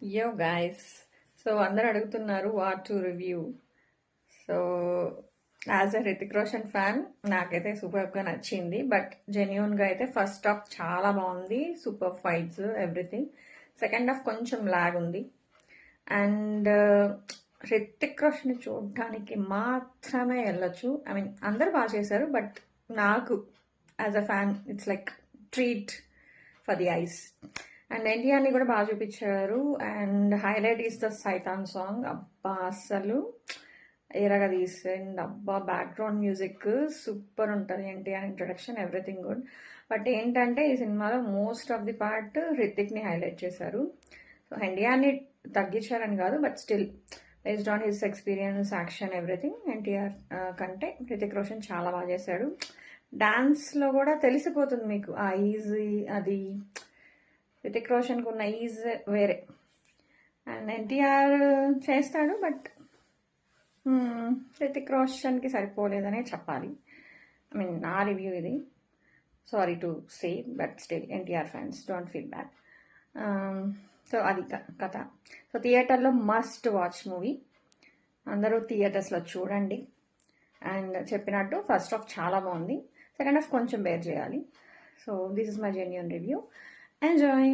Yo guys, so అందరు అడుగుతున్నారు what to review. So as a Hrithik Roshan fan నాకైతే సూపర్గా నచ్చింది. బట్ జెన్యున్గా అయితే ఫస్ట్ హాఫ్ చాలా బాగుంది, super fights everything. Second half కొంచెం లాగ్ ఉంది. అండ్ హృతిక్ రోషన్ చూడడానికి మాత్రమే వెళ్ళొచ్చు. ఐ మీన్ అందరు బాగా చేశారు, బట్ నాకు as a fan it's like treat for the eyes. And ఎన్టీఆర్ని కూడా బాగా చూపించారు. And highlight is the Saitaan song. అబ్బా అస్సలు ఏరగా తీసింది. అబ్బా బ్యాక్గ్రౌండ్ మ్యూజిక్ సూపర్ ఉంటుంది. NTR introduction everything good. But ఏంటంటే ఈ సినిమాలో మోస్ట్ ఆఫ్ ది పార్ట్ హృతిక్ని హైలైట్ చేశారు. సో ఎన్టీఆర్ని తగ్గించారని కాదు, but still based on his experience, action, everything NTR కంటే హృతిక్ రోషన్ చాలా బాగా చేశాడు. డాన్స్లో కూడా తెలిసిపోతుంది మీకు ఆ ఈజీ, అది హృతిక్ రోషన్కి ఉన్న ఈజ్ వేరే. అండ్ ఎన్టీఆర్ చేస్తాడు, బట్ హృతిక్ రోషన్కి సరిపోలేదనే చెప్పాలి. ఐ మీన్ నా రివ్యూ ఇది. Sorry to say, but still NTR fans don't feel bad. So అది కథ. సో థియేటర్లో మస్ట్ వాచ్ మూవీ. అందరూ థియేటర్స్లో చూడండి. అండ్ చెప్పినట్టు ఫస్ట్ హాఫ్ చాలా బాగుంది, సెకండ్ హాఫ్ కొంచెం బేర్ చేయాలి. So this is my genuine review. Enjoy!